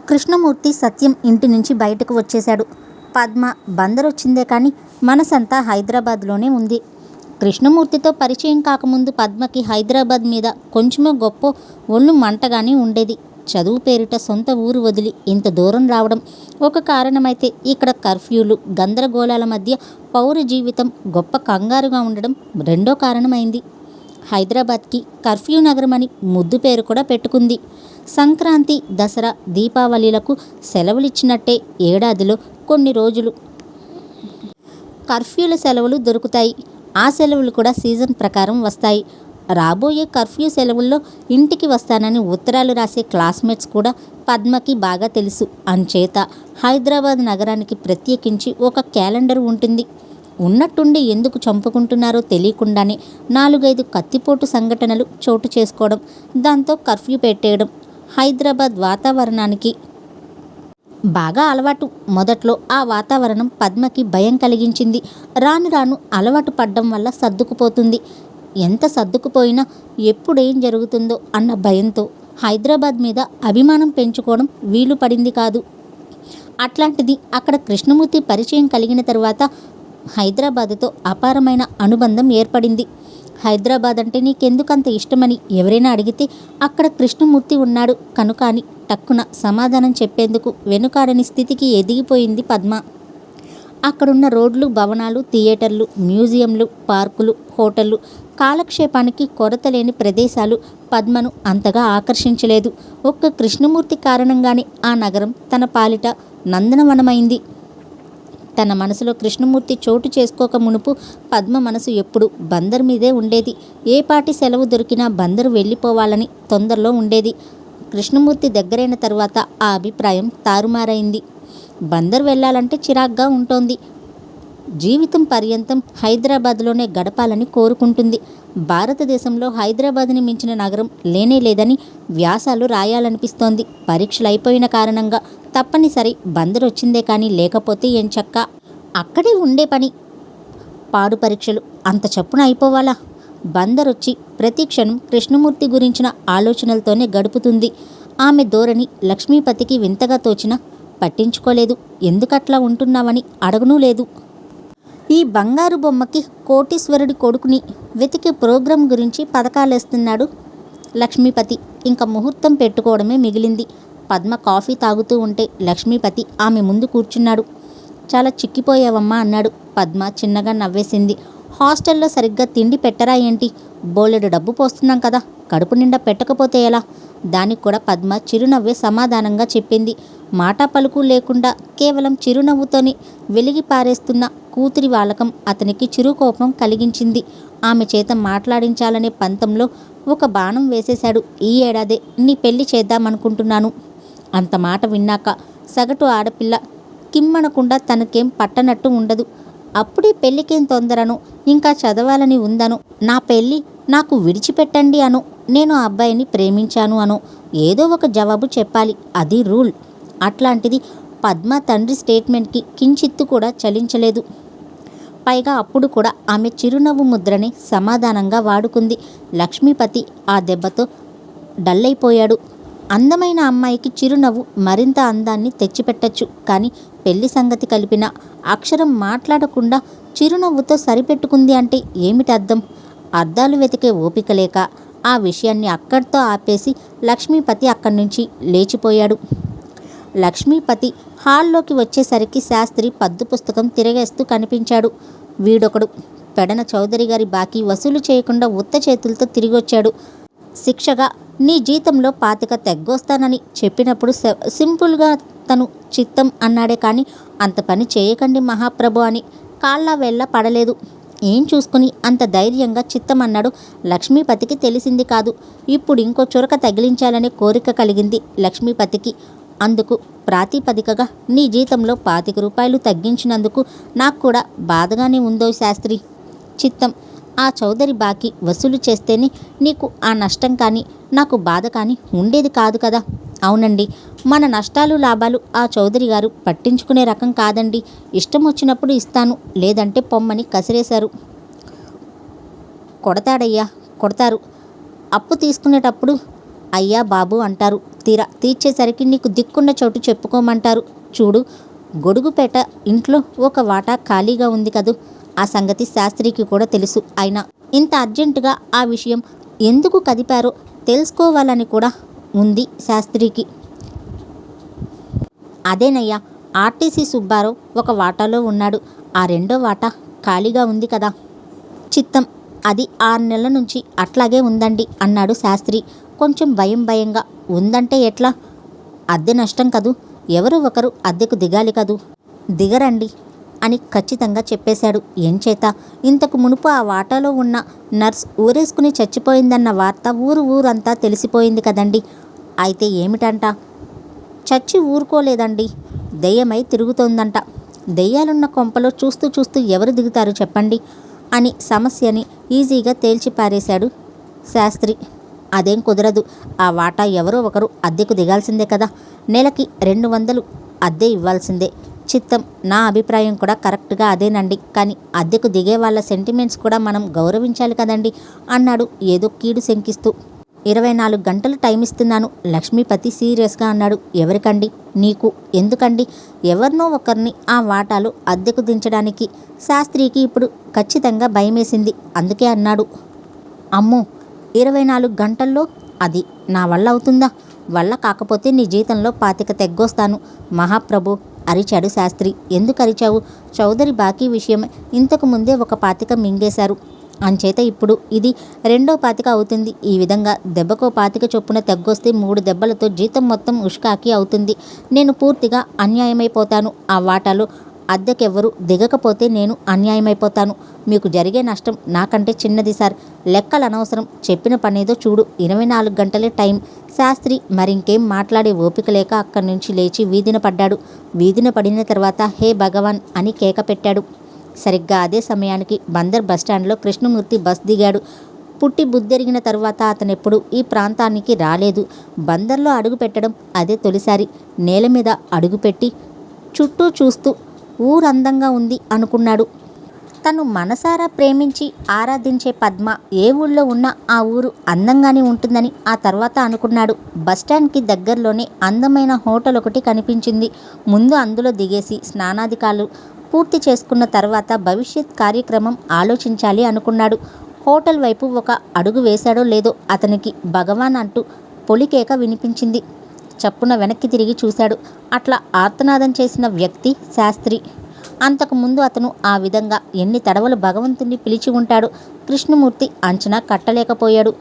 కృష్ణమూర్తి సత్యం ఇంటి నుంచి బయటకు వచ్చేశాడు. పద్మ బందరొచ్చిందే కానీ మనసంతా హైదరాబాద్లోనే ఉంది. కృష్ణమూర్తితో పరిచయం కాకముందు పద్మకి హైదరాబాద్ మీద కొంచెమో గొప్పో ఒళ్ళు మంటగానే ఉండేది. చదువు పేరిట సొంత ఊరు వదిలి ఇంత దూరం రావడం ఒక కారణమైతే, ఇక్కడ కర్ఫ్యూలు, గందరగోళాల మధ్య పౌర జీవితం గొప్ప కంగారుగా ఉండడం రెండో కారణమైంది. హైదరాబాద్కి కర్ఫ్యూ నగరమని ముద్దు పేరు కూడా పెట్టుకుంది. సంక్రాంతి, దసరా, దీపావళిలకు సెలవులిచ్చినట్టే ఏడాదిలో కొన్ని రోజులు కర్ఫ్యూల సెలవులు దొరుకుతాయి. ఆ సెలవులు కూడా సీజన్ ప్రకారం వస్తాయి. రాబోయే కర్ఫ్యూ సెలవుల్లో ఇంటికి వస్తానని ఉత్తరాలు రాసే క్లాస్మేట్స్ కూడా పద్మకి బాగా తెలుసు. అంచేత హైదరాబాద్ నగరానికి ప్రత్యేకించి ఒక క్యాలెండర్ ఉంటుంది. ఉన్నట్టుండి ఎందుకు చంపుకుంటున్నారో తెలియకుండానే 4-5 కత్తిపోటు సంఘటనలు చోటు చేసుకోవడం, దాంతో కర్ఫ్యూ పెట్టేయడం హైదరాబాద్ వాతావరణానికి బాగా అలవాటు. మొదట్లో ఆ వాతావరణం పద్మకి భయం కలిగించింది. రాను రాను అలవాటు పడ్డం వల్ల సర్దుకుపోతుంది. ఎంత సర్దుకుపోయినా ఎప్పుడేం జరుగుతుందో అన్న భయంతో హైదరాబాద్ మీద అభిమానం పెంచుకోవడం వీలు పడింది కాదు. అట్లాంటిది అక్కడ కృష్ణమూర్తి పరిచయం కలిగిన తర్వాత హైదరాబాదుతో అపారమైన అనుబంధం ఏర్పడింది. హైదరాబాద్ అంటే నీకెందుకంత ఇష్టమని ఎవరైనా అడిగితే అక్కడ కృష్ణమూర్తి ఉన్నాడు కనుక అని టక్కున సమాధానం చెప్పేందుకు వెనుకాడని స్థితికి ఎదిగిపోయింది పద్మ. అక్కడున్న రోడ్లు, భవనాలు, థియేటర్లు, మ్యూజియంలు, పార్కులు, హోటళ్ళు, కాలక్షేపానికి కొరత లేని ప్రదేశాలు పద్మను అంతగా ఆకర్షించలేదు. ఒక్క కృష్ణమూర్తి కారణంగానే ఆ నగరం తన పాలిట నందనవనమైంది. తన మనసులో కృష్ణమూర్తి చోటు చేసుకోక మునుపు పద్మ మనసు ఎప్పుడు బందర్ మీదే ఉండేది. ఏ పాటి సెలవు దొరికినా బందరు వెళ్ళిపోవాలని తొందరలో ఉండేది. కృష్ణమూర్తి దగ్గరైన తరువాత ఆ అభిప్రాయం తారుమారైంది. బందరు వెళ్ళాలంటే చిరాగ్గా ఉంటోంది. జీవితం పర్యంతం హైదరాబాద్లోనే గడపాలని కోరుకుంటుంది. భారతదేశంలో హైదరాబాద్ని మించిన నగరం లేనే లేదని వ్యాసాలు రాయాలనిపిస్తోంది. పరీక్షలు అయిపోయిన కారణంగా తప్పనిసరి బందరు వచ్చిందే కానీ లేకపోతే ఎంచక్కా అక్కడే ఉండే పని. పాడు పరీక్షలు అంత చప్పున అయిపోవాలా? బందరొచ్చి ప్రతి క్షణం కృష్ణమూర్తి గురించిన ఆలోచనలతోనే గడుపుతుంది. ఆమె ధోరణి లక్ష్మీపతికి వింతగా తోచినా పట్టించుకోలేదు. ఎందుకట్లా ఉంటున్నావని అడగనూ లేదు. ఈ బంగారు బొమ్మకి కోటీశ్వరుడి కొడుకుని వెతికే ప్రోగ్రాం గురించి పథకాలేస్తున్నాడు లక్ష్మీపతి. ఇంకా ముహూర్తం పెట్టుకోవడమే మిగిలింది. పద్మ కాఫీ తాగుతూ ఉంటే లక్ష్మీపతి ఆమె ముందు కూర్చున్నాడు. చాలా చిక్కిపోయావమ్మా అన్నాడు. పద్మ చిన్నగా నవ్వేసింది. హాస్టల్లో సరిగ్గా తిండి పెట్టరా ఏంటి? బోలెడు డబ్బు పోస్తున్నాం కదా, కడుపు నిండా పెట్టకపోతే ఎలా? దానికి కూడా పద్మ చిరునవ్వే సమాధానంగా చెప్పింది. మాటా పలుకు లేకుండా కేవలం చిరునవ్వుతోనే వెలిగి పారేస్తున్న కూతురి వాలకం అతనికి చిరుకోపం కలిగించింది. ఆమె చేత మాట్లాడించాలనే పంతంలో ఒక బాణం వేసేశాడు. ఈ ఏడాదే నీ పెళ్లి చేద్దామనుకుంటున్నాను. అంత మాట విన్నాక సగటు ఆడపిల్ల కిమ్మనకుండా తనకేం పట్టనట్టు ఉండదు. అప్పుడే పెళ్ళికేం తొందరను, ఇంకా చదవాలని ఉందను, నా పెళ్ళి నాకు విడిచిపెట్టండి అను, నేను ఆ అబ్బాయిని ప్రేమించాను అను ఏదో ఒక జవాబు చెప్పాలి. అది రూల్. అట్లాంటిది పద్మ తండ్రి స్టేట్మెంట్కి కించిత్తు కూడా చలించలేదు. పైగా అప్పుడు కూడా ఆమె చిరునవ్వు ముద్రని సమాధానంగా వాడుకుంది. లక్ష్మీపతి ఆ దెబ్బతో డల్లైపోయాడు. అందమైన అమ్మాయికి చిరునవ్వు మరింత అందాన్ని తెచ్చిపెట్టచ్చు. కానీ పెళ్లి సంగతి కలిపిన అక్షరం మాట్లాడకుండా చిరునవ్వుతో సరిపెట్టుకుంది అంటే ఏమిటి అర్థం? అర్థాలు వెతికే ఓపిక లేక ఆ విషయాన్ని అక్కడితో ఆపేసి లక్ష్మీపతి అక్కడి నుంచి లేచిపోయాడు. లక్ష్మీపతి హాల్లోకి వచ్చేసరికి శాస్త్రి పద్దు పుస్తకం తిరగేస్తూ కనిపించాడు. వీడొకడు పెడన చౌదరి గారి బాకీ వసూలు చేయకుండా ఉత్త చేతులతో తిరిగొచ్చాడు. శిక్షగా నీ జీతంలో 25 తెగ్గొస్తానని చెప్పినప్పుడు సింపుల్గా తను చిత్తం అన్నాడే కానీ అంత పని చేయకండి మహాప్రభు అని కాళ్ళ వెళ్ళ పడలేదు. ఏం చూసుకుని అంత ధైర్యంగా చిత్తమన్నాడు లక్ష్మీపతికి తెలిసింది కాదు. ఇప్పుడు ఇంకో చురక తగిలించాలనే కోరిక కలిగింది లక్ష్మీపతికి. అందుకు ప్రాతిపదికగా నీ జీతంలో 25 రూపాయలు తగ్గించినందుకు నాకు కూడా బాధగానే ఉందో శాస్త్రి. చిత్తం. ఆ చౌదరి బాకీ వసూలు చేస్తేనే నీకు ఆ నష్టం కానీ నాకు బాధ కానీ ఉండేది కాదు కదా. అవునండి, మన నష్టాలు లాభాలు ఆ చౌదరి గారు పట్టించుకునే రకం కాదండి. ఇష్టం వచ్చినప్పుడు ఇస్తాను, లేదంటే పొమ్మని కసిరేశారు. కొడతాడయ్యా, కొడతారు. అప్పు తీసుకునేటప్పుడు అయ్యా బాబు అంటారు. తీరా తీర్చేసరికి నీకు దిక్కున్న చోటు చెప్పుకోమంటారు. చూడు, గొడుగుపేట ఇంట్లో ఒక వాటా ఖాళీగా ఉంది కదూ. ఆ సంగతి శాస్త్రికి కూడా తెలుసు. అయినా ఇంత అర్జెంటుగా ఆ విషయం ఎందుకు కదిపారో తెలుసుకోవాలని కూడా ఉంది శాస్త్రికి. అదేనయ్యా, ఆర్టీసీ సుబ్బారావు ఒక వాటాలో ఉన్నాడు. ఆ రెండో వాటా ఖాళీగా ఉంది కదా. చిత్తం, అది 6 నెలల నుంచి అట్లాగే ఉందండి అన్నాడు శాస్త్రి కొంచెం భయంగా. ఉందంటే ఎట్లా? అద్దె నష్టం కదూ. ఎవరో ఒకరు అద్దెకు దిగాలి కదూ. దిగరండి అని ఖచ్చితంగా చెప్పేశాడు. ఎంచేత? ఇంతకు మునుపు ఆ వాటాలో ఉన్న నర్స్ ఊరేసుకుని చచ్చిపోయిందన్న వార్త ఊరంతా తెలిసిపోయింది కదండి. అయితే ఏమిటంట? చచ్చి ఊరుకోలేదండి, దెయ్యమై తిరుగుతోందంట. దెయ్యాలున్న కొంపలో చూస్తూ ఎవరు దిగుతారు చెప్పండి అని సమస్యని ఈజీగా తేల్చిపారేశాడు శాస్త్రి. అదేం కుదరదు. ఆ వాటా ఎవరో ఒకరు అద్దెకు దిగాల్సిందే కదా. నెలకి 200 అద్దె ఇవ్వాల్సిందే. చిత్తం, నా అభిప్రాయం కూడా కరెక్ట్గా అదేనండి. కానీ అద్దెకు దిగే వాళ్ళ సెంటిమెంట్స్ కూడా మనం గౌరవించాలి కదండి అన్నాడు ఏదో కీడు శంకిస్తూ. 24 గంటలు టైం ఇస్తున్నాను లక్ష్మీపతి సీరియస్గా అన్నాడు. ఎవరికండి? నీకు. ఎందుకండి? ఎవరినో ఒకరిని ఆ వాటాలు అద్దెకు దించడానికి. శాస్త్రికి ఇప్పుడు ఖచ్చితంగా భయమేసింది. అందుకే అన్నాడు. అమ్మో, 24 గంటల్లో అది నా వల్ల అవుతుందా? వల్ల కాకపోతే నీ జీతంలో 25 తెగ్గొస్తాను మహాప్రభు అరిచాడు శాస్త్రి. ఎందుకు అరిచావు? చౌదరి బాకీ విషయం ఇంతకు ముందే ఒక 25 మింగేశారు. అంచేత ఇప్పుడు ఇది 2వ 25 అవుతుంది. ఈ విధంగా దెబ్బకో 25 చొప్పున తెగ్గొస్తే 3 దెబ్బలతో జీతం మొత్తం ఉష్కాకి అవుతుంది. నేను పూర్తిగా అన్యాయమైపోతాను. ఆ వాటాలో అద్దెకెవ్వరు దిగకపోతే నేను అన్యాయమైపోతాను. మీకు జరిగే నష్టం నాకంటే చిన్నది సార్. లెక్కలు అనవసరం. చెప్పిన పనేదో చూడు. 24 గంటలే టైం. శాస్త్రి మరింకేం మాట్లాడే ఓపిక లేక అక్కడి నుంచి లేచి వీధిన పడ్డాడు. వీధిన పడిన తర్వాత హే భగవాన్ అని కేక పెట్టాడు. సరిగ్గా అదే సమయానికి బందర్ బస్టాండ్లో కృష్ణమూర్తి బస్ దిగాడు. పుట్టి బుద్ధెరిగిన తరువాత అతనెప్పుడు ఈ ప్రాంతానికి రాలేదు. బందర్లో అడుగు పెట్టడం అదే తొలిసారి. నేల మీద అడుగుపెట్టి చుట్టూ చూస్తూ ఊరందంగా ఉంది అనుకున్నాడు. తను మనసారా ప్రేమించి ఆరాధించే పద్మ ఏ ఊళ్ళో ఉన్నా ఆ ఊరు అందంగానే ఉంటుందని ఆ తర్వాత అనుకున్నాడు. బస్టాండ్కి దగ్గరలోనే అందమైన హోటల్ ఒకటి కనిపించింది. ముందు అందులో దిగేసి స్నానాధికాలు పూర్తి చేసుకున్న తర్వాత భవిష్యత్ కార్యక్రమం ఆలోచించాలి అనుకున్నాడు. హోటల్ వైపు ఒక అడుగు వేశాడో లేదో అతనికి భగవాన్ అంటూ పొలికేక వినిపించింది. చప్పున వెనక్కి తిరిగి చూశాడు. అట్లా ఆర్తనాదం చేసిన వ్యక్తి శాస్త్రి. అంతకుముందు అతను ఆ విధంగా ఎన్ని తడవలు భగవంతుణ్ణి పిలిచి ఉంటాడు. కృష్ణమూర్తి అంచనా కట్టలేకపోయాడు.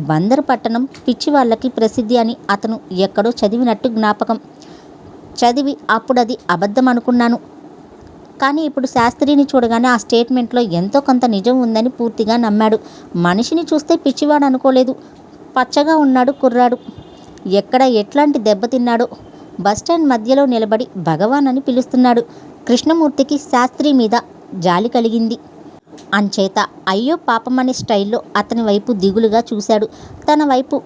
బందరు పట్టణం పిచ్చివాళ్ళకి ప్రసిద్ధి అని అతను ఎక్కడో చదివినట్టు జ్ఞాపకం. చదివి అప్పుడది అబద్ధం అనుకున్నాను. కానీ ఇప్పుడు శాస్త్రిని చూడగానే ఆ స్టేట్మెంట్లో ఎంతో కొంత నిజం ఉందని పూర్తిగా నమ్మాడు. మనిషిని చూస్తే పిచ్చివాడు అనుకోలేదు. పచ్చగా ఉన్నాడు కుర్రాడు. ఎక్కడ ఎట్లాంటి దెబ్బతిన్నాడో. బస్టాండ్ మధ్యలో నిలబడి భగవాన్ అని పిలుస్తున్నాడు. కృష్ణమూర్తికి శాస్త్రి మీద జాలి కలిగింది. అంచేత అయ్యో పాపమనే స్టైల్లో అతని వైపు దిగులుగా చూశాడు. తన వైపు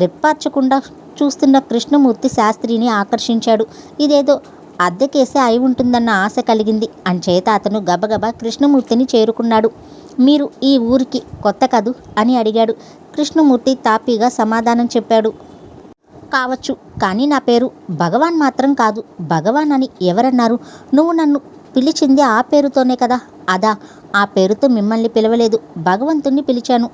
రెప్పార్చకుండా చూస్తున్న కృష్ణమూర్తి శాస్త్రిని ఆకర్షించాడు. ఇదేదో అద్దెకేసే అయి ఉంటుందన్న ఆశ కలిగింది. అంచేత అతను గబగబా కృష్ణమూర్తిని చేరుకున్నాడు. మీరు ఈ ఊరికి కొత్త కదూ అని అడిగాడు. కృష్ణమూర్తి తాపీగా సమాధానం చెప్పాడు. కావచ్చు, కానీ నా పేరు భగవాన్ మాత్రం కాదు. భగవాన్ అని ఎవరన్నారు? నువ్వు నన్ను పిలిచింది ఆ పేరుతోనే కదా. అదా, ఆ పేరుతో మిమ్మల్ని పిలవలేదు, భగవంతుణ్ణి పిలిచాను.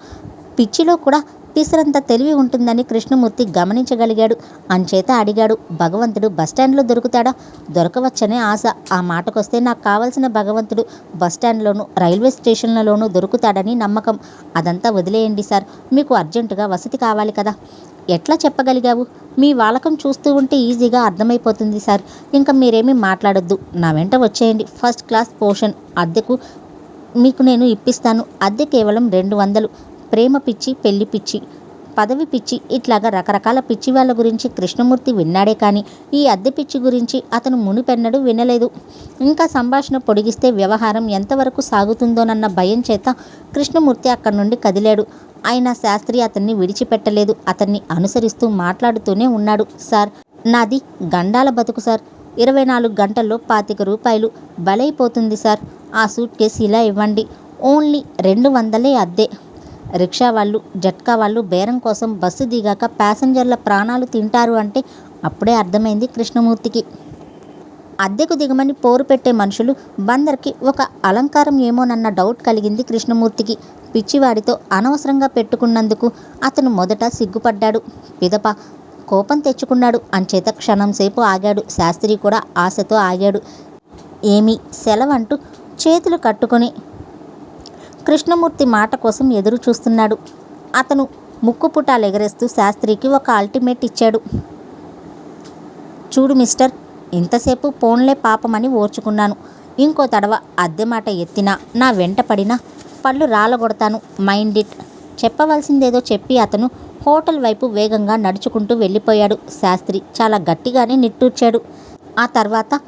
పిచ్చిలో కూడా పిసరంత తెలివి ఉంటుందని కృష్ణమూర్తి గమనించగలిగాడు. అంచేత అడిగాడు, భగవంతుడు బస్టాండ్లో దొరుకుతాడా? దొరకవచ్చనే ఆశ. ఆ మాటకొస్తే నాకు కావలసిన భగవంతుడు బస్టాండ్లోనూ రైల్వే స్టేషన్లలోనూ దొరుకుతాడని నమ్మకం. అదంతా వదిలేయండి సార్. మీకు అర్జెంటుగా వసతి కావాలి కదా. ఎట్లా చెప్పగలిగావు? మీ వాలకం చూస్తూ ఉంటే ఈజీగా అర్థమైపోతుంది సార్. ఇంకా మీరేమీ మాట్లాడొద్దు, నా వెంట వచ్చేయండి. ఫస్ట్ క్లాస్ పోర్షన్ అద్దెకు మీకు నేను ఇప్పిస్తాను. అద్దె కేవలం 200. ప్రేమ పిచ్చి, పెళ్లి పిచ్చి, పదవి పిచ్చి, ఇట్లాగా రకరకాల పిచ్చి వాళ్ళ గురించి కృష్ణమూర్తి విన్నాడే కానీ ఈ అద్దె పిచ్చి గురించి అతను మునిపెన్నడూ వినలేదు. ఇంకా సంభాషణ పొడిగిస్తే వ్యవహారం ఎంతవరకు సాగుతుందోనన్న భయం చేత కృష్ణమూర్తి అక్కడి నుండి కదిలాడు. అయినా శాస్త్రి అతన్ని విడిచిపెట్టలేదు. అతన్ని అనుసరిస్తూ మాట్లాడుతూనే ఉన్నాడు. సార్, నాది గండాల బతుకు సార్. 24 గంటల్లో 25 రూపాయలు బలైపోతుంది సార్. ఆ సూట్ కేసు ఇలా ఇవ్వండి. ఓన్లీ 200 అద్దె. రిక్షా వాళ్ళు, జట్కా వాళ్ళు బేరం కోసం బస్సు దిగాక ప్యాసింజర్ల ప్రాణాలు తింటారు అంటే అప్పుడే అర్థమైంది కృష్ణమూర్తికి. అద్దెకు దిగమని పోరు పెట్టే మనుషులు బందర్కి ఒక అలంకారం ఏమోనన్న డౌట్ కలిగింది కృష్ణమూర్తికి. పిచ్చివాడితో అనవసరంగా పెట్టుకున్నందుకు అతను మొదట సిగ్గుపడ్డాడు, పిదప కోపం తెచ్చుకున్నాడు. అంచేత క్షణంసేపు ఆగాడు. శాస్త్రి కూడా ఆశతో ఆగాడు. ఏమీ సెలవంటూ చేతులు కట్టుకొని కృష్ణమూర్తి మాట కోసం ఎదురు చూస్తున్నాడు. అతను ముక్కుపుటాలెగరేస్తూ శాస్త్రికి ఒక అల్టిమేట్ ఇచ్చాడు. చూడు మిస్టర్, ఇంతసేపు పోన్లే పాపమని ఓర్చుకున్నాను. ఇంకో తడవ అద్దె మాట ఎత్తినా, నా వెంట పడినా పళ్ళు రాలగొడతాను. Mind it. చెప్పవలసిందేదో చెప్పి అతను హోటల్ వైపు వేగంగా నడుచుకుంటూ వెళ్ళిపోయాడు. శాస్త్రి చాలా గట్టిగానే నిట్టూర్చాడు. ఆ తర్వాత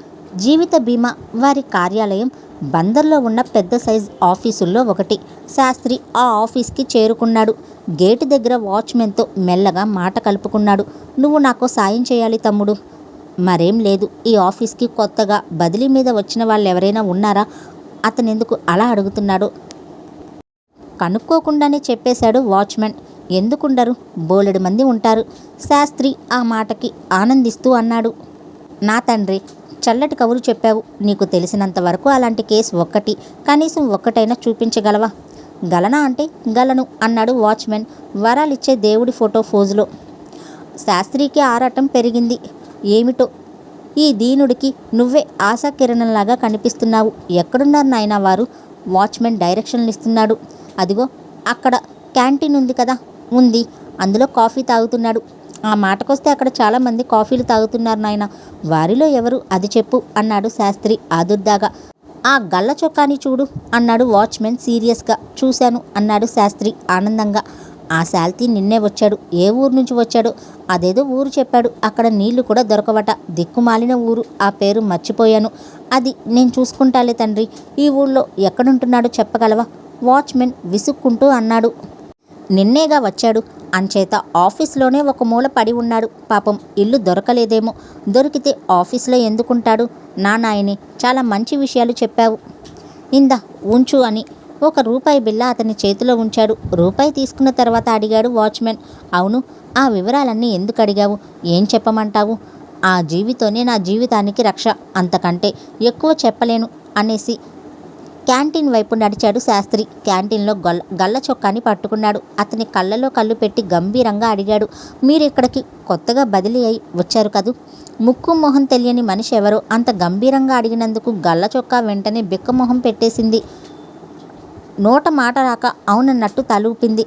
జీవిత బీమా వారి కార్యాలయం బందర్లో ఉన్న పెద్ద సైజ్ ఆఫీసుల్లో ఒకటి. శాస్త్రి ఆ ఆఫీస్కి చేరుకున్నాడు. గేటు దగ్గర వాచ్మెన్తో మెల్లగా మాట కలుపుకున్నాడు. నువ్వు నాకు సాయం చేయాలి తమ్ముడు. మరేం లేదు, ఈ ఆఫీస్కి కొత్తగా బదిలీ మీద వచ్చిన వాళ్ళు ఎవరైనా ఉన్నారా? అతనెందుకు అలా అడుగుతున్నాడు కనుక్కోకుండానే చెప్పేశాడు వాచ్మెన్. ఎందుకుండరు, బోలెడు మంది ఉంటారు. శాస్త్రి ఆ మాటకి ఆనందిస్తూ అన్నాడు. నా తండ్రి, చల్లటి కబురు చెప్పావు. నీకు తెలిసినంత వరకు అలాంటి కేసు ఒక్కటి, కనీసం ఒక్కటైనా చూపించగలవా? గలనా అంటే గలను అన్నాడు వాచ్మెన్ వరాలిచ్చే దేవుడి ఫోటో ఫోజులో. శాస్త్రికి ఆరాటం పెరిగింది. ఏమిటో ఈ దీనుడికి నువ్వే ఆశాకిరణంలాగా కనిపిస్తున్నావు. ఎక్కడున్నారు నాయనా వారు? వాచ్మెన్ డైరెక్షన్లు ఇస్తున్నాడు. అదిగో అక్కడ క్యాంటీన్ ఉంది కదా. ఉంది, అందులో కాఫీ తాగుతున్నాడు. ఆ మాటకొస్తే అక్కడ చాలామంది కాఫీలు తాగుతున్నారు నాయన. వారిలో ఎవరు అది చెప్పు అన్నాడు శాస్త్రి ఆదుర్దాగా. ఆ గల్ల చొక్కాని చూడు అన్నాడు వాచ్మెన్ సీరియస్గా. చూశాను అన్నాడు శాస్త్రి ఆనందంగా. ఆ శాల్తీ నిన్నే వచ్చాడు. ఏ ఊరు నుంచి వచ్చాడు? అదేదో ఊరు చెప్పాడు. అక్కడ నీళ్లు కూడా దొరకవట. దిక్కుమాలిన ఊరు. ఆ పేరు మర్చిపోయాను. అది నేను చూసుకుంటాలే తండ్రి. ఈ ఊళ్ళో ఎక్కడుంటున్నాడో చెప్పగలవా? వాచ్మెన్ విసుక్కుంటూ అన్నాడు. నిన్నేగా వచ్చాడు. అంచేత ఆఫీస్లోనే ఒక మూల పడి ఉన్నాడు. పాపం ఇల్లు దొరకలేదేమో. దొరికితే ఆఫీస్లో ఎందుకుంటాడు? నా నాయనే, చాలా మంచి విషయాలు చెప్పావు. ఇందా ఉంచు అని ఒక రూపాయి బిళ్ళ అతని చేతిలో ఉంచాడు. రూపాయి తీసుకున్న తర్వాత అడిగాడు వాచ్మెన్. అవును, ఆ వివరాలన్నీ ఎందుకు అడిగావు? ఏం చెప్పమంటావు? ఆ జీవితోనే నా జీవితానికి రక్ష. అంతకంటే ఎక్కువ చెప్పలేను అనేసి క్యాంటీన్ వైపు నడిచాడు శాస్త్రి. క్యాంటీన్లో గల్ల చొక్కాని పట్టుకున్నాడు. అతని కళ్ళలో కళ్ళు పెట్టి గంభీరంగా అడిగాడు. మీరిక్కడికి కొత్తగా బదిలీ అయి వచ్చారు కదూ? ముక్కు మొహం తెలియని మనిషి ఎవరో అంత గంభీరంగా అడిగినందుకు గల్ల చొక్కా వెంటనే బిక్కమొహం పెట్టేసింది. నోట మాట రాక అవునన్నట్టు తలూపింది.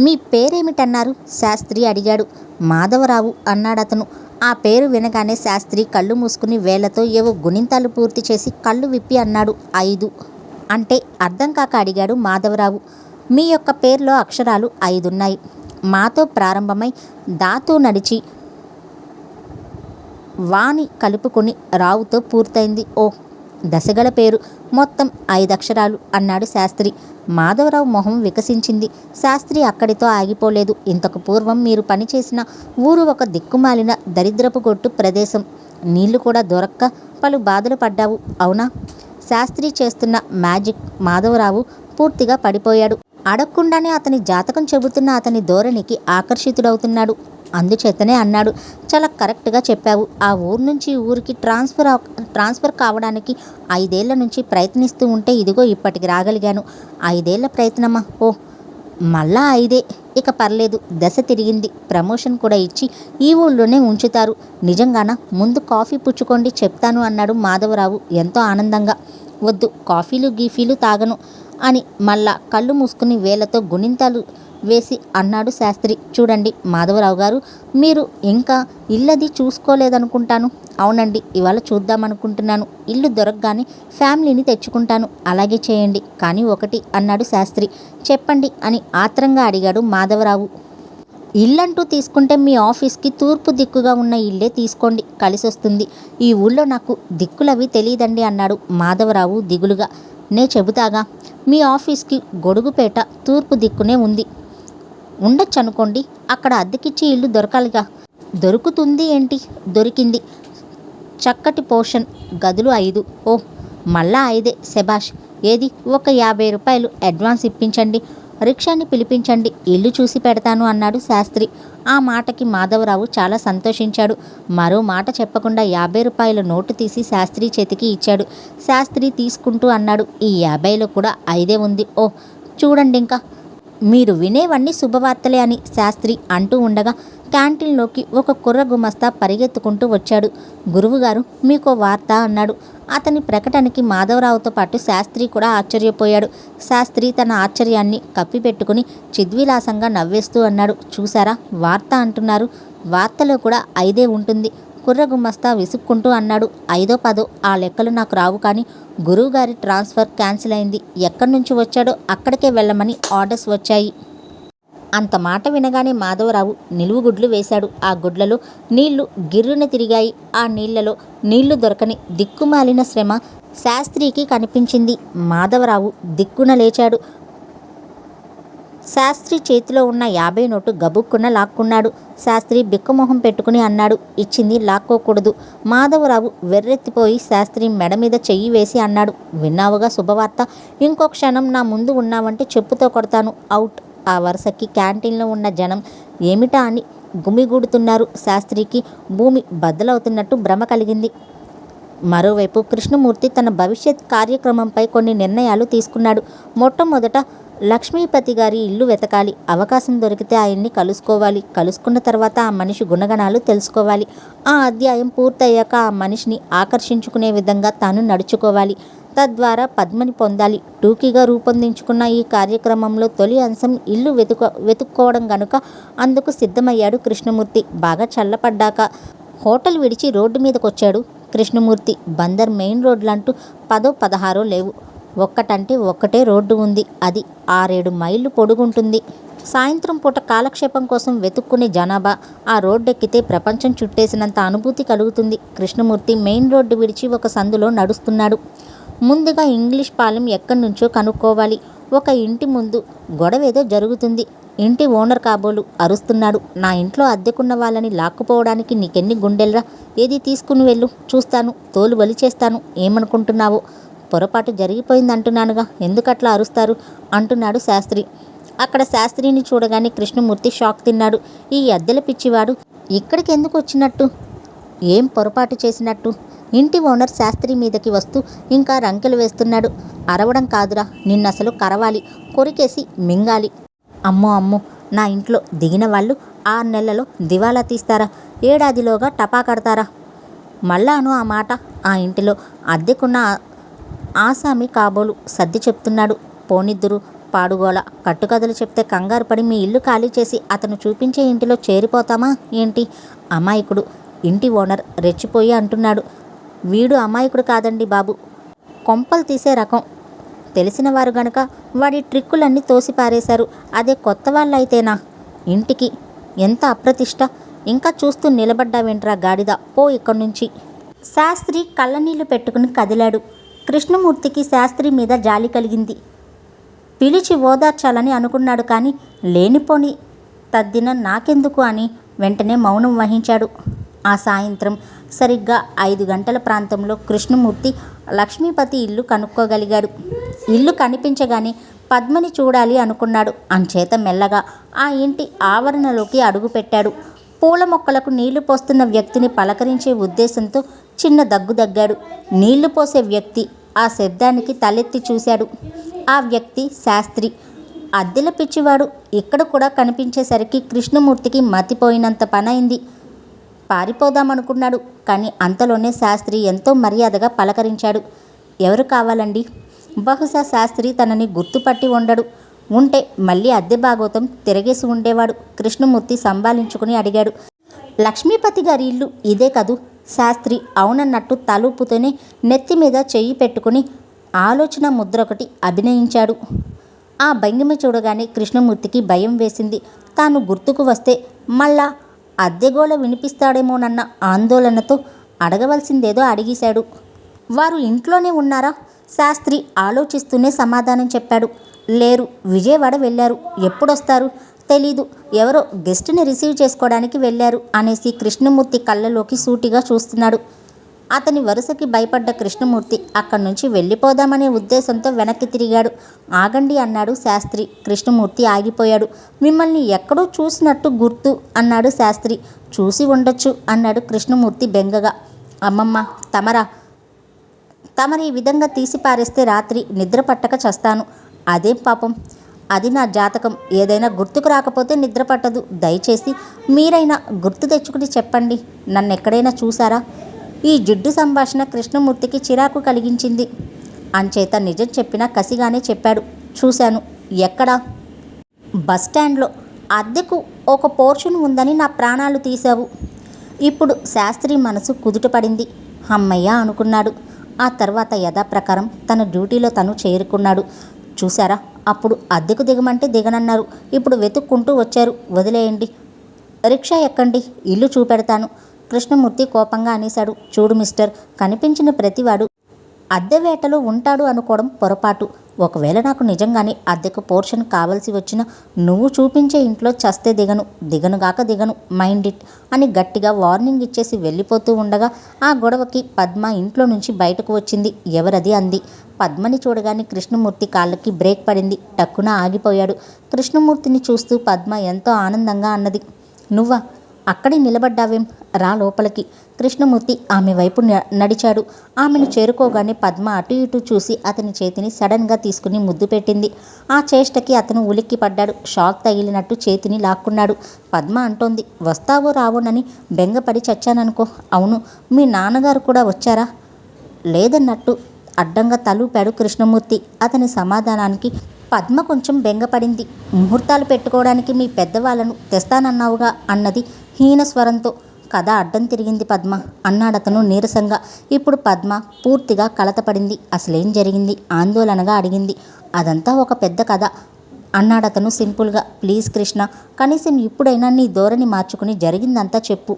మీ పేరేమిటన్నారు? శాస్త్రి అడిగాడు. మాధవరావు అన్నాడతను. ఆ పేరు వినగానే శాస్త్రి కళ్ళు మూసుకుని వేళ్లతో ఏవో గుణింతాలు పూర్తి చేసి కళ్ళు విప్పి అన్నాడు. 5 అంటే అర్థం కాక అడిగాడు మాధవరావు. మీ యొక్క పేరులో అక్షరాలు 5 ఉన్నాయి. మాతో ప్రారంభమై దాతో నడిచి వాని కలుపుకొని రావుతో పూర్తయింది. ఓ దశగల పేరు. మొత్తం 5 అక్షరాలు అన్నాడు శాస్త్రి. మాధవరావు మొహం వికసించింది. శాస్త్రి అక్కడితో ఆగిపోలేదు. ఇంతకు పూర్వం మీరు పనిచేసిన ఊరు ఒక దిక్కుమాలిన దరిద్రపు గొట్టు ప్రదేశం. నీళ్లు కూడా దొరక్క పలు బాధలు పడ్డావు, అవునా? శాస్త్రి చేస్తున్న మ్యాజిక్ మాధవరావు పూర్తిగా పడిపోయాడు. అడగకుండానే అతని జాతకం చెబుతున్న అతని ధోరణికి ఆకర్షితుడవుతున్నాడు. అందుచేతనే అన్నాడు. చాలా కరెక్ట్గా చెప్పావు. ఆ ఊరు నుంచి ఊరికి ట్రాన్స్ఫర్ కావడానికి 5 ఏళ్ల నుంచి ప్రయత్నిస్తూ ఉంటే ఇదిగో ఇప్పటికి రాగలిగాను. 5 ఏళ్ల ప్రయత్నమా? ఓ మళ్ళా 5 ఇక పర్లేదు, దశ తిరిగింది. ప్రమోషన్ కూడా ఇచ్చి ఈ ఊళ్ళోనే ఉంచుతారు. నిజంగానా? ముందు కాఫీ పుచ్చుకోండి, చెప్తాను అన్నాడు మాధవరావు ఎంతో ఆనందంగా. వద్దు, కాఫీలు గీఫీలు తాగను అని మళ్ళా కళ్ళు మూసుకుని వేళ్లతో గుణింతాలు వేసి అన్నాడు శాస్త్రి. చూడండి మాధవరావు గారు, మీరు ఇంకా ఇల్లది చూసుకోలేదనుకుంటాను. అవునండి, ఇవాళ చూద్దామనుకుంటున్నాను. ఇల్లు దొరకగానే ఫ్యామిలీని తెచ్చుకుంటాను. అలాగే చేయండి. కానీ ఒకటి అన్నాడు శాస్త్రి. చెప్పండి అని ఆత్రంగా అడిగాడు మాధవరావు. ఇల్లంటూ తీసుకుంటే మీ ఆఫీస్కి తూర్పు దిక్కుగా ఉన్న ఇల్లే తీసుకోండి, కలిసొస్తుంది. ఈ ఊళ్ళో నాకు దిక్కులవి తెలియదండి అన్నాడు మాధవరావు దిగులుగా. నే చెబుతాగా, మీ ఆఫీస్కి గొడుగుపేట తూర్పు దిక్కునే ఉంది. ఉండొచ్చు అనుకోండి. అక్కడ అద్దెకిచ్చి ఇల్లు దొరకాలిగా. దొరుకుతుంది ఏంటి? దొరికింది. చక్కటి పోర్షన్, గదులు 5. ఓ మళ్ళా 5. శభాష్. ఏది ఒక 50 రూపాయలు అడ్వాన్స్ ఇప్పించండి. రిక్షాని పిలిపించండి, ఇల్లు చూసి పెడతాను అన్నాడు శాస్త్రి. ఆ మాటకి మాధవరావు చాలా సంతోషించాడు. మరో మాట చెప్పకుండా 50 రూపాయల నోటు తీసి శాస్త్రి చేతికి ఇచ్చాడు. శాస్త్రి తీసుకుంటూ అన్నాడు, ఈ 50లో కూడా 5 ఉంది. ఓ చూడండి, ఇంకా మీరు వినేవన్నీ శుభవార్తలే అని శాస్త్రి అంటూ ఉండగా క్యాంటీన్లోకి ఒక కుర్ర గుమస్తా పరిగెత్తుకుంటూ వచ్చాడు. గురువుగారు, మీకో వార్త అన్నాడు. అతని ప్రకటనకి మాధవరావుతో పాటు శాస్త్రి కూడా ఆశ్చర్యపోయాడు. శాస్త్రి తన ఆశ్చర్యాన్ని కప్పిపెట్టుకుని చిద్విలాసంగా నవ్వేస్తూ అన్నాడు, చూసారా, వార్త అంటున్నారు, వార్తలో కూడా 5 ఉంటుంది. కుర్ర గుమస్తా విసుక్కుంటూ అన్నాడు, 5ో 10 ఆ లెక్కలు నాకు రావు, కానీ గురువుగారి ట్రాన్స్ఫర్ క్యాన్సిల్ అయింది. ఎక్కడి నుంచి వచ్చాడో అక్కడికే వెళ్ళమని ఆర్డర్స్ వచ్చాయి. అంత మాట వినగానే మాధవరావు నిలువుగుడ్లు వేశాడు. ఆ గుడ్లలో నీళ్లు గిర్రున తిరిగాయి. ఆ నీళ్లలో నీళ్లు దొరకని దిక్కుమాలిన శ్రమ శాస్త్రికి కనిపించింది. మాధవరావు దిక్కున లేచాడు. శాస్త్రి చేతిలో ఉన్న 50 నోటు గబుక్కున లాక్కున్నాడు. శాస్త్రి బిక్కమొహం పెట్టుకుని అన్నాడు, ఇచ్చింది లాక్కోకూడదు. మాధవరావు వెర్రెత్తిపోయి శాస్త్రి మెడ మీద చెయ్యి వేసి అన్నాడు, విన్నావుగా శుభవార్త, ఇంకో క్షణం నా ముందు ఉన్నావంటే చెప్పుతో కొడతాను, అవుట్. ఆ వరుసకి క్యాంటీన్లో ఉన్న జనం ఏమిటా అని గుమిగూడుతున్నారు. శాస్త్రికి భూమి బద్దలవుతున్నట్టు భ్రమ కలిగింది. మరోవైపు కృష్ణమూర్తి తన భవిష్యత్ కార్యక్రమంపై కొన్ని నిర్ణయాలు తీసుకున్నాడు. మొట్టమొదట లక్ష్మీపతి గారి ఇల్లు వెతకాలి. అవకాశం దొరికితే ఆయన్ని కలుసుకోవాలి. కలుసుకున్న తర్వాత ఆ మనిషి గుణగణాలు తెలుసుకోవాలి. ఆ అధ్యాయం పూర్తయ్యాక ఆ మనిషిని ఆకర్షించుకునే విధంగా తాను నడుచుకోవాలి. తద్వారా పద్మని పొందాలి. టూకీగా రూపొందించుకున్న ఈ కార్యక్రమంలో తొలి అంశం ఇల్లు వెతుక్కోవడం గనుక అందుకు సిద్ధమయ్యాడు కృష్ణమూర్తి. బాగా చల్లపడ్డాక హోటల్ విడిచి రోడ్డు మీదకొచ్చాడు కృష్ణమూర్తి. బందర్ మెయిన్ రోడ్లంటూ 10 16 లేవు. ఒక్కటంటే ఒక్కటే రోడ్డు ఉంది. అది 6-7 మైళ్ళు పొడుగుంటుంది. సాయంత్రం పూట కాలక్షేపం కోసం వెతుక్కునే జనాభా. ఆ రోడ్డెక్కితే ప్రపంచం చుట్టేసినంత అనుభూతి కలుగుతుంది. కృష్ణమూర్తి మెయిన్ రోడ్డు విడిచి ఒక సందులో నడుస్తున్నాడు. ముందుగా ఇంగ్లీష్ పాలెం ఎక్కడి నుంచో కనుక్కోవాలి. ఒక ఇంటి ముందు గొడవేదో జరుగుతుంది. ఇంటి ఓనర్ కాబోలు అరుస్తున్నాడు, నా ఇంట్లో అద్దెకున్న వాళ్ళని లాక్కుపోవడానికి నీకెన్ని గుండెల్రా, ఏది తీసుకుని వెళ్ళు, చూస్తాను, తోలు వలిచేస్తాను, ఏమనుకుంటున్నావో, పొరపాటు జరిగిపోయిందంటున్నానుగా, ఎందుకట్లా అరుస్తారు అంటున్నాడు శాస్త్రి. అక్కడ శాస్త్రిని చూడగానే కృష్ణమూర్తి షాక్ తిన్నాడు. ఈ అద్దెల పిచ్చివాడు ఇక్కడికి ఎందుకు వచ్చినట్టు, ఏం పొరపాటు చేసినట్టు? ఇంటి ఓనర్ శాస్త్రి మీదకి వస్తూ ఇంకా రంకెలు వేస్తున్నాడు. అరవడం కాదురా, నిన్నసలు కరవాలి, కొరికేసి మింగాలి. అమ్మో అమ్మో, నా ఇంట్లో దిగిన వాళ్ళు 6 నెలలలో దివాలా తీస్తారా, ఏడాదిలోగా టపా కడతారా? మళ్ళాను ఆ మాట. ఆ ఇంటిలో అద్దెకున్న ఆసామి కాబోలు సర్ది చెప్తున్నాడు. పోనిద్దురు, పాడుగోల, కట్టుకథలు చెప్తే కంగారు పడి మీ ఇల్లు ఖాళీ చేసి అతను చూపించే ఇంటిలో చేరిపోతామా ఏంటి? అమాయకుడు. ఇంటి ఓనర్ రెచ్చిపోయి అంటున్నాడు. వీడు అమాయకుడు కాదండి బాబు, కొంపలు తీసే రకం. తెలిసిన వారు గనక వాడి ట్రిక్కులన్నీ తోసిపారేశారు. అదే కొత్త వాళ్ళైతేనా? ఇంటికి ఎంత అప్రతిష్ట. ఇంకా చూస్తూ నిలబడ్డావేంట్రా గాడిద, పో ఇక్కడి నుంచి. శాస్త్రి కళ్ళనీళ్లు పెట్టుకుని కదిలాడు. కృష్ణమూర్తికి శాస్త్రి మీద జాలి కలిగింది. పిలిచి ఓదార్చాలని అనుకున్నాడు, కానీ లేనిపోని తద్దిన నాకెందుకు అని వెంటనే మౌనం వహించాడు. ఆ సాయంత్రం సరిగ్గా 5 గంటల ప్రాంతంలో కృష్ణమూర్తి లక్ష్మీపతి ఇల్లు కనుక్కోగలిగాడు. ఇల్లు కనిపించగానే పద్మని చూడాలి అనుకున్నాడు. అంచేత మెల్లగా ఆ ఇంటి ఆవరణలోకి అడుగుపెట్టాడు. పూల మొక్కలకు నీళ్లు పోస్తున్న వ్యక్తిని పలకరించే ఉద్దేశంతో చిన్న దగ్గు దగ్గాడు. నీళ్లు పోసే వ్యక్తి ఆ శబ్దానికి తలెత్తి చూశాడు. ఆ వ్యక్తి శాస్త్రి. అద్దెల పిచ్చివాడు ఇక్కడ కూడా కనిపించేసరికి కృష్ణమూర్తికి మతిపోయినంత పనైంది. పారిపోదామనుకున్నాడు, కానీ అంతలోనే శాస్త్రి ఎంతో మర్యాదగా పలకరించాడు. ఎవరు కావాలండి? బహుశా శాస్త్రి తనని గుర్తుపట్టి ఉండడు. ఉంటే మళ్ళీ అద్దె భాగోతం తిరగేసి ఉండేవాడు. కృష్ణమూర్తి సంభాళించుకుని అడిగాడు, లక్ష్మీపతి గారి ఇల్లు ఇదే కదూ? శాస్త్రి అవునన్నట్టు తలూపుతూనే నెత్తి మీద చెయ్యి పెట్టుకుని ఆలోచన ముద్రొకటి అభినయించాడు. ఆ భంగిమ చూడగానే కృష్ణమూర్తికి భయం వేసింది. తాను గుర్తుకు వస్తే మళ్ళా అద్దెగోళ వినిపిస్తాడేమోనన్న ఆందోళనతో అడగవలసిందేదో అడిగేశాడు. వారు ఇంట్లోనే ఉన్నారా? శాస్త్రి ఆలోచిస్తూనే సమాధానం చెప్పాడు. లేరు, విజయవాడ వెళ్ళారు. ఎప్పుడొస్తారు తెలీదు, ఎవరో గెస్ట్ని రిసీవ్ చేసుకోవడానికి వెళ్ళారు అనేసి కృష్ణమూర్తి కళ్ళలోకి సూటిగా చూస్తున్నాడు. అతని వరుసకి భయపడ్డ కృష్ణమూర్తి అక్కడి నుంచి వెళ్ళిపోదామనే ఉద్దేశంతో వెనక్కి తిరిగాడు. ఆగండి అన్నాడు శాస్త్రి. కృష్ణమూర్తి ఆగిపోయాడు. మిమ్మల్ని ఎక్కడో చూసినట్టు గుర్తు అన్నాడు శాస్త్రి. చూసి ఉండొచ్చు అన్నాడు కృష్ణమూర్తి బెంగగా. అమ్మమ్మ, తమరి ఈ విధంగా తీసి పారేస్తే రాత్రి నిద్ర పట్టక చస్తాను. అదేం పాపం, అది నా జాతకం. ఏదైనా గుర్తుకు రాకపోతే నిద్ర పట్టదు. దయచేసి మీరైనా గుర్తు తెచ్చుకుని చెప్పండి. నన్నెక్కడైనా చూసారా? ఈ జిడ్డు సంభాషణ కృష్ణమూర్తికి చిరాకు కలిగించింది. అంచేత నిజం చెప్పినా కసిగానే చెప్పాడు. చూశాను. ఎక్కడా? బస్టాండ్లో. అద్దెకు ఒక పోర్షన్ ఉందని నా ప్రాణాలు తీశావు. ఇప్పుడు శాస్త్రి మనసు కుదుటపడింది. అమ్మయ్య అనుకున్నాడు. ఆ తర్వాత యథాప్రకారం తన డ్యూటీలో తను చేరుకున్నాడు. చూశారా, అప్పుడు అద్దెకు దిగమంటే దిగనన్నారు. ఇప్పుడు వెతుక్కుంటూ వచ్చారు. వదిలేయండి. రిక్షా ఎక్కండి, ఇల్లు చూపెడతాను. కృష్ణమూర్తి కోపంగా అనేశాడు. చూడు మిస్టర్, కనిపించిన ప్రతివాడు అద్దె వేటలో ఉంటాడు అనుకోవడం పొరపాటు. ఒకవేళ నాకు నిజంగానే అద్దెకు పోర్షన్ కావలసి వచ్చినా నువ్వు చూపించే ఇంట్లో చస్తే దిగను మైండ్ ఇట్ అని గట్టిగా వార్నింగ్ ఇచ్చేసి వెళ్ళిపోతూ ఉండగా ఆ గొడవకి పద్మ ఇంట్లో నుంచి బయటకు వచ్చింది. ఎవరది అంది. పద్మని చూడగానే కృష్ణమూర్తి కాళ్ళకి బ్రేక్ పడింది. టక్కున ఆగిపోయాడు. కృష్ణమూర్తిని చూస్తూ పద్మ ఎంతో ఆనందంగా అన్నది. నువ్వా? అక్కడే నిలబడ్డావేం? రా లోపలికి. కృష్ణమూర్తి ఆమె వైపు నడిచాడు. ఆమెను చేరుకోగానే పద్మ అటు ఇటు చూసి అతని చేతిని సడన్గా తీసుకుని ముద్దు పెట్టింది. ఆ చేష్టకి అతను ఉలిక్కి పడ్డాడు. షాక్ తగిలినట్టు చేతిని లాక్కున్నాడు. పద్మ అంటోంది, వస్తావో రావోనని బెంగపడి చచ్చాననుకో. అవును, మీ నాన్నగారు కూడా వచ్చారా? లేదన్నట్టు అడ్డంగా తలూపాడు కృష్ణమూర్తి. అతని సమాధానానికి పద్మ కొంచెం బెంగపడింది. ముహూర్తాలు పెట్టుకోవడానికి మీ పెద్దవాళ్ళను తెస్తానన్నావుగా అన్నది హీన స్వరంతో. కథ అడ్డం తిరిగింది పద్మ అన్నాడతను నీరసంగా. ఇప్పుడు పద్మ పూర్తిగా కలతపడింది. అసలేం జరిగింది? ఆందోళనగా అడిగింది. అదంతా ఒక పెద్ద కథ అన్నాడతను సింపుల్గా. ప్లీజ్ కృష్ణ, కనీసం ఇప్పుడైనా నీ ధోరణి మార్చుకుని జరిగిందంతా చెప్పు.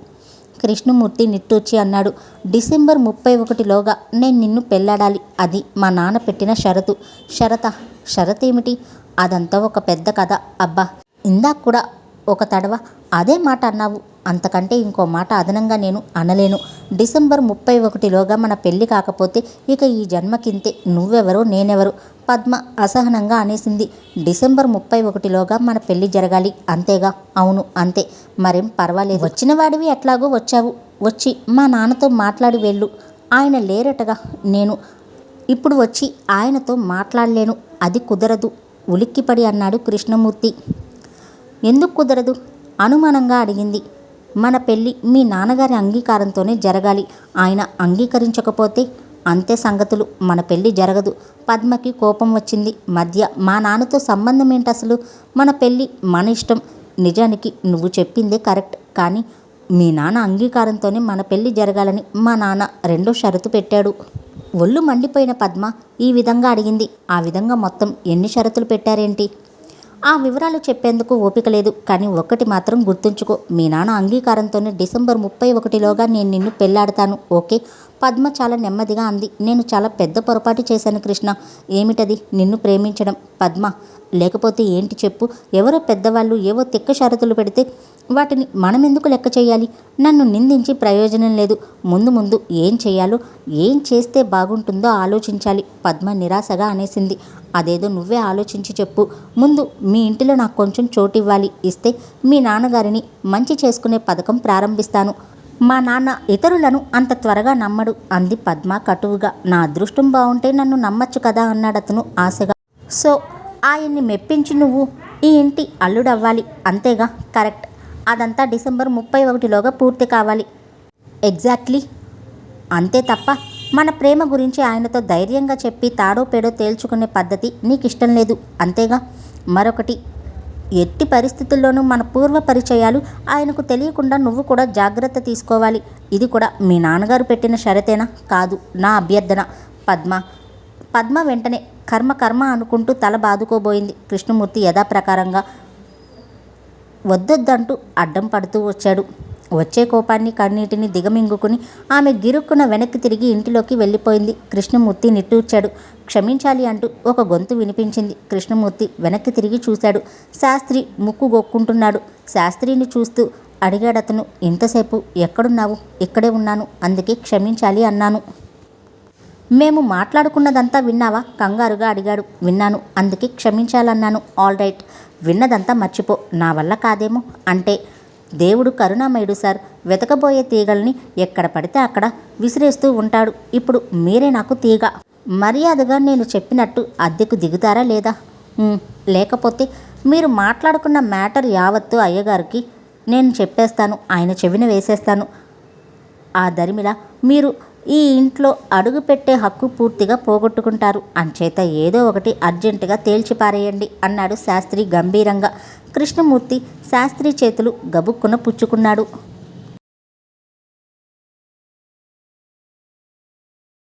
కృష్ణమూర్తి నిట్టూర్చి అన్నాడు. డిసెంబర్ 31లోగా నేను నిన్ను పెళ్ళాడాలి. అది మా నాన్న పెట్టిన షరతు. షరతేమిటి? అదంతా ఒక పెద్ద కథ. అబ్బా, ఇందాక కూడా ఒక తడవ అదే మాట అన్నావు. అంతకంటే ఇంకో మాట అదనంగా నేను అనలేను. డిసెంబర్ 31లోగా మన పెళ్ళి కాకపోతే ఇక ఈ జన్మకింతే. నువ్వెవరో నేనెవరు? పద్మ అసహనంగా అనేసింది. డిసెంబర్ 31లోగా మన పెళ్ళి జరగాలి, అంతేగా? అవును అంతే. మరేం పర్వాలేదు. వచ్చిన వాడివి ఎట్లాగో వచ్చావు. వచ్చి మా నాన్నతో మాట్లాడి వెళ్ళు. ఆయన లేరటగా. నేను ఇప్పుడు వచ్చి ఆయనతో మాట్లాడలేను. అది కుదరదు. ఉలిక్కిపడి అన్నాడు కృష్ణమూర్తి. ఎందుకు కుదరదు? అనుమానంగా అడిగింది. మన పెళ్ళి మీ నాన్నగారి అంగీకారంతోనే జరగాలి. ఆయన అంగీకరించకపోతే అంతే సంగతులు. మన పెళ్ళి జరగదు. పద్మకి కోపం వచ్చింది. మధ్య మా నాన్నతో సంబంధం ఏంటి అసలు? మన పెళ్ళి మన ఇష్టం. నిజానికి నువ్వు చెప్పిందే కరెక్ట్. కానీ మీ నాన్న అంగీకారంతోనే మన పెళ్ళి జరగాలని మా నాన్న రెండో షరతు పెట్టాడు. ఒళ్ళు మండిపోయిన పద్మ ఈ విధంగా అడిగింది. ఆ విధంగా మొత్తం ఎన్ని షరతులు పెట్టారేంటి? ఆ వివరాలు చెప్పేందుకు ఓపిక లేదు. కానీ ఒక్కటి మాత్రం గుర్తుంచుకో, మీ నాన్న అంగీకారంతోనే డిసెంబర్ 31లోగా నేను నిన్ను పెళ్ళాడతాను. ఓకే? పద్మ చాలా నెమ్మదిగా అంది. నేను చాలా పెద్ద పొరపాటు చేశాను కృష్ణ. ఏమిటది? నిన్ను ప్రేమించడం. పద్మ, లేకపోతే ఏంటి చెప్పు? ఎవరో పెద్దవాళ్ళు ఏవో తిక్క షరతులు పెడితే వాటిని మనం ఎందుకు లెక్క చేయాలి? నన్ను నిందించి ప్రయోజనం లేదు. ముందు ఏం చేయాలో, ఏం చేస్తే బాగుంటుందో ఆలోచించాలి. పద్మ నిరాశగా అనేసింది. అదేదో నువ్వే ఆలోచించి చెప్పు. ముందు మీ ఇంటిలో నాకు కొంచెం చోటివ్వాలి. ఇస్తే మీ నాన్నగారిని మంచి చేసుకునే పథకం ప్రారంభిస్తాను. మా నాన్న ఇతరులను అంత త్వరగా నమ్మడు అంది పద్మ కటువుగా. నా అదృష్టం బాగుంటే నన్ను నమ్మచ్చు కదా అన్నాడతను ఆశగా. సో ఆయన్ని మెప్పించి నువ్వు ఈ ఇంటి అల్లుడవ్వాలి, అంతేగా? కరెక్ట్. అదంతా డిసెంబర్ 31లోగా పూర్తి కావాలి. ఎగ్జాక్ట్లీ. అంతే తప్ప మన ప్రేమ గురించి ఆయనతో ధైర్యంగా చెప్పి తాడో పేడో తేల్చుకునే పద్ధతి నీకు ఇష్టం లేదు, అంతేగా? మరొకటి, ఎట్టి పరిస్థితుల్లోనూ మన పూర్వ పరిచయాలు ఆయనకు తెలియకుండా నువ్వు కూడా జాగ్రత్త తీసుకోవాలి. ఇది కూడా మీ నాన్నగారు పెట్టిన షరతేనా? కాదు, నా అభ్యర్థన. పద్మ వెంటనే కర్మ అనుకుంటూ తల బాదుకోబోయింది. కృష్ణమూర్తి యథాప్రకారంగా వద్దొద్దంటూ అడ్డం పడుతూ వచ్చాడు. వచ్చే కోపాన్ని కన్నీటిని దిగమింగుకుని ఆమె గిరుక్కున వెనక్కి తిరిగి ఇంటిలోకి వెళ్ళిపోయింది. కృష్ణమూర్తి నిట్టూర్చాడు. క్షమించాలి అంటూ ఒక గొంతు వినిపించింది. కృష్ణమూర్తి వెనక్కి తిరిగి చూశాడు. శాస్త్రి ముక్కు గొక్కుంటున్నాడు. శాస్త్రిని చూస్తూ అడిగాడతను. ఎంతసేపు? ఎక్కడున్నావు? ఇక్కడే ఉన్నాను, అందుకే క్షమించాలి అన్నాను. మేము మాట్లాడుకున్నదంతా విన్నావా? కంగారుగా అడిగాడు. విన్నాను, అందుకే క్షమించాలన్నాను. ఆల్ రైట్, విన్నదంతా మర్చిపో. నా వల్ల కాదేమో. అంటే దేవుడు కరుణామయుడు సార్. వెతకబోయే తీగల్ని ఎక్కడ పడితే అక్కడ విసిరేస్తూ ఉంటాడు. ఇప్పుడు మీరే నాకు తీగ. మర్యాదగా నేను చెప్పినట్టు అద్దెకు దిగుతారా లేదా? లేకపోతే మీరు మాట్లాడుకున్న మ్యాటర్ యావత్తు అయ్యగారికి నేను చెప్పేస్తాను. ఆయన చెవిన వేసేస్తాను. ఆ దరిమిలా మీరు ఈ ఇంట్లో అడుగు పెట్టే హక్కు పూర్తిగా పోగొట్టుకుంటారు. అంచేత ఏదో ఒకటి అర్జెంటుగా తేల్చిపారేయండి అన్నాడు శాస్త్రి గంభీరంగా. కృష్ణమూర్తి శాస్త్రి చేతులు గబుక్కున పుచ్చుకున్నాడు.